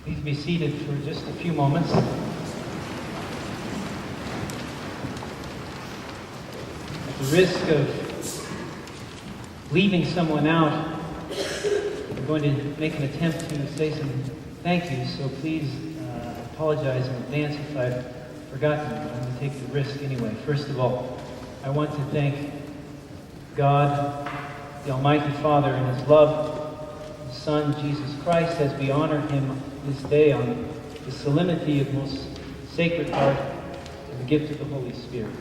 Please be seated for just a few moments. At the risk of leaving someone out, I'm going to make an attempt to say some thank yous, so please apologize in advance if I've forgotten. I'm going to take the risk anyway. First of all, I want to thank God, the Almighty Father, and His love, His Son, Jesus Christ, as we honor Him this day on the solemnity of most sacred heart and the gift of the Holy Spirit.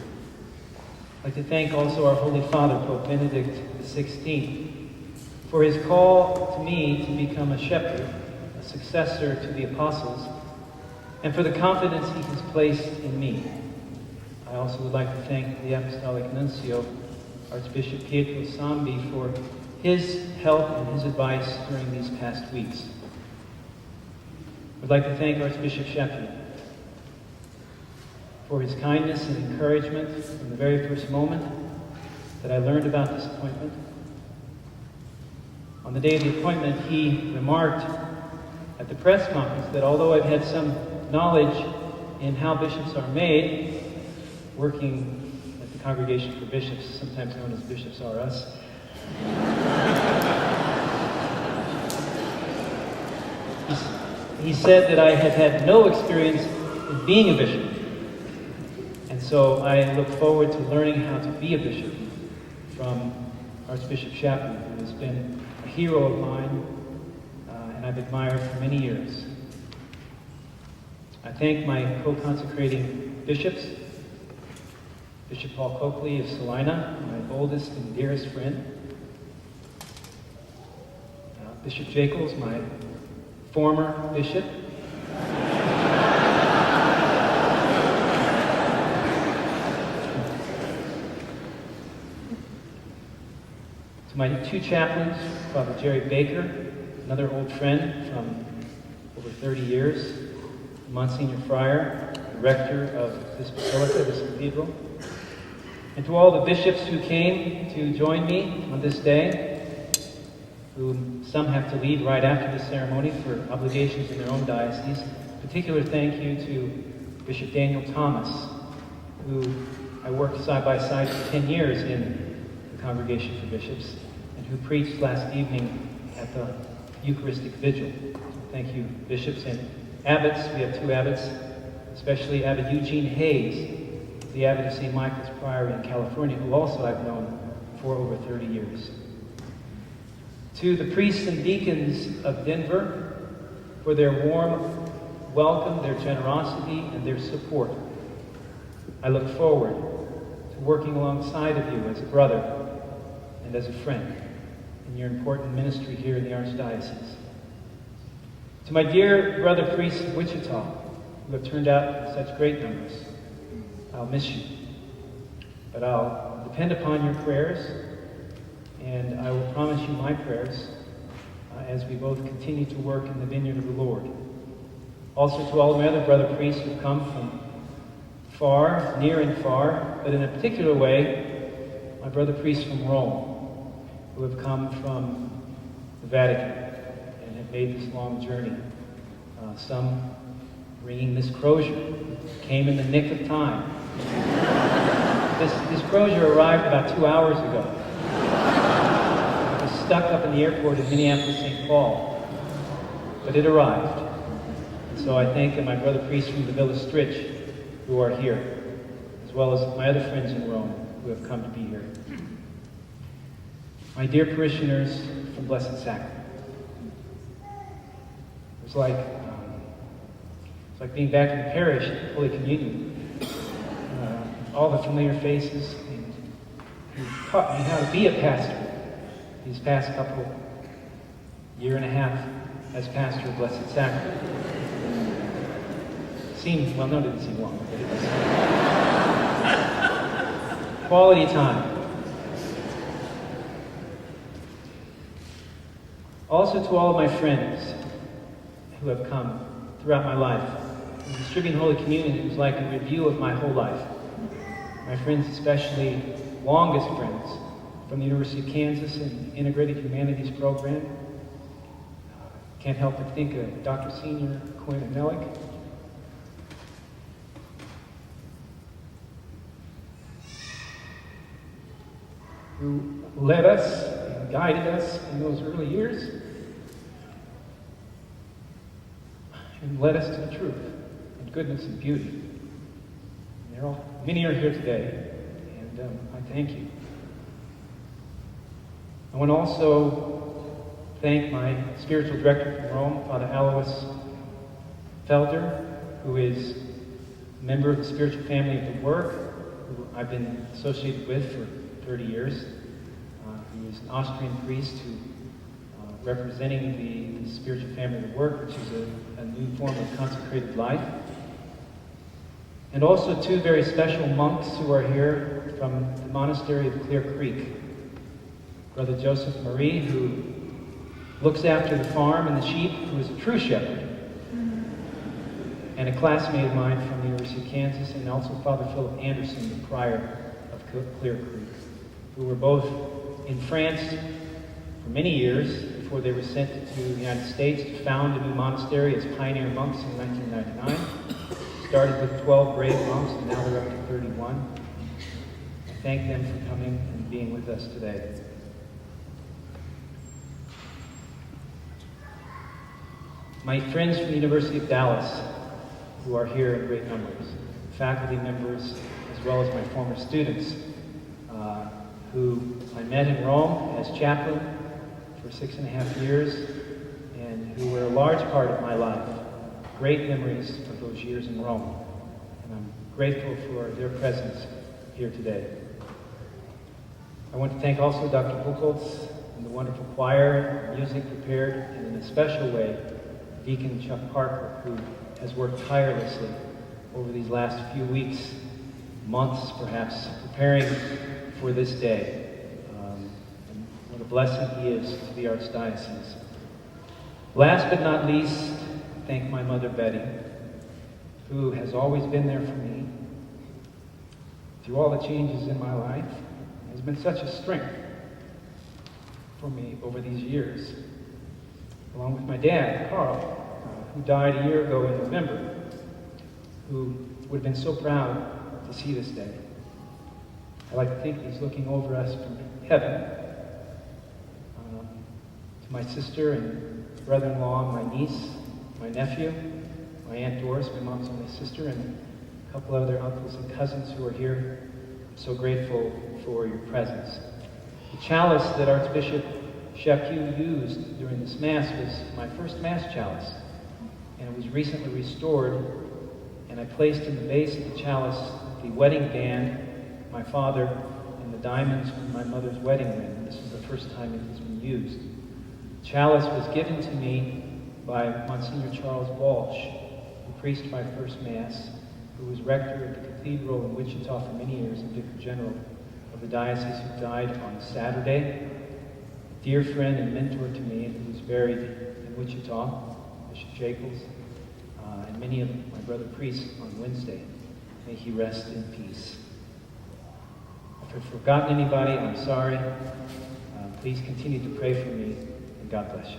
I'd like to thank also our Holy Father, Pope Benedict XVI, for his call to me to become a shepherd, a successor to the apostles, and for the confidence he has placed in me. I also would like to thank the Apostolic Nuncio, Archbishop Pietro Sambi, for his help and his advice during these past weeks. I'd like to thank Archbishop Shepherd for his kindness and encouragement from the very first moment that I learned about this appointment. On the day of the appointment, he remarked at the press conference that although I've had some knowledge in how bishops are made, working at the Congregation for Bishops, sometimes known as Bishops R Us, he said that I had had no experience in being a bishop. And so I look forward to learning how to be a bishop from Archbishop Chapman, who has been a hero of mine and I've admired for many years. I thank my co-consecrating bishops, Bishop Paul Coakley of Salina, my oldest and dearest friend, Bishop Jacobs, my former bishop, to my two chaplains, Father Jerry Baker, another old friend from over 30 years, Monsignor Friar, the rector of this basilica, this cathedral, and to all the bishops who came to join me on this day, who some have to leave right after the ceremony for obligations in their own diocese. Particular thank you to Bishop Daniel Thomas, who I worked side by side for 10 years in the Congregation for Bishops, and who preached last evening at the Eucharistic Vigil. Thank you, bishops and abbots. We have two abbots, especially Abbot Eugene Hayes, the abbot of St. Michael's Priory in California, who also I've known for over 30 years. To the priests and deacons of Denver for their warm welcome, their generosity, and their support. I look forward to working alongside of you as a brother and as a friend in your important ministry here in the Archdiocese. To my dear brother priests of Wichita, who have turned out in such great numbers, I'll miss you, but I'll depend upon your prayers, and I will promise you my prayers as we both continue to work in the vineyard of the Lord. Also to all my other brother priests who've come from far, near and far, but in a particular way, my brother priests from Rome, who have come from the Vatican and have made this long journey. Some bringing this crozier, came in the nick of time. This crozier arrived about 2 hours ago. It was stuck up in the airport in Minneapolis-St. Paul, but it arrived. And so I thank my brother priests from the Villa Stritch who are here, as well as my other friends in Rome who have come to be here. My dear parishioners from Blessed Sacrament. It was like being back in the parish at Holy Communion. All the familiar faces, and who taught me how to be a pastor these past year and a half as pastor of Blessed Sacrament. It didn't seem long, but it was quality time. Also to all of my friends who have come throughout my life. In distributing Holy Communion, it was like a review of my whole life. My friends, especially longest friends from the University of Kansas and the Integrated Humanities Program. Can't help but think of Dr. Senior Quinn Melick, who led us and guided us in those early years and led us to the truth and goodness and beauty. And many are here today, and I thank you. I want to also thank my spiritual director from Rome, Father Alois Felder, who is a member of the spiritual family of the work, who I've been associated with for 30 years. He is an Austrian priest who, representing the spiritual family of the work, which is a new form of consecrated life. And also two very special monks who are here from the monastery of Clear Creek. Brother Joseph Marie, who looks after the farm and the sheep, who is a true shepherd, and a classmate of mine from the University of Kansas, and also Father Philip Anderson, the prior of Clear Creek, who were both in France for many years before they were sent to the United States to found a new monastery as pioneer monks in 1999. Started with 12 brave monks, and now they're up to 31. I thank them for coming and being with us today. My friends from the University of Dallas, who are here in great numbers, faculty members, as well as my former students, who I met in Rome as chaplain for 6.5 years, and who were a large part of my life. Great memories of those years in Rome, and I'm grateful for their presence here today. I want to thank also Dr. Buchholz and the wonderful choir, music prepared, and in a special way, Deacon Chuck Parker, who has worked tirelessly over these last few weeks, months perhaps, preparing for this day. And what a blessing he is to the Archdiocese. Last but not least, thank my mother Betty, who has always been there for me through all the changes in my life, has been such a strength for me over these years, along with my dad, Carl, who died a year ago in November, who would have been so proud to see this day. I like to think he's looking over us from heaven. To my sister and brother-in-law, my niece, my nephew, my Aunt Doris, my mom's only sister, and a couple other uncles and cousins who are here. I'm so grateful for your presence. The chalice that Archbishop Chaput used during this Mass was my first Mass chalice, and it was recently restored, and I placed in the base of the chalice the wedding band, my father, and the diamonds from my mother's wedding ring. This is the first time it has been used. The chalice was given to me by Monsignor Charles Walsh, who preached my first Mass, who was rector of the cathedral in Wichita for many years and vicar general of the diocese, who died on Saturday. A dear friend and mentor to me, and who was buried in Wichita, Bishop Jacobs, and many of my brother priests on Wednesday. May he rest in peace. If I've forgotten anybody, I'm sorry. Please continue to pray for me, and God bless you.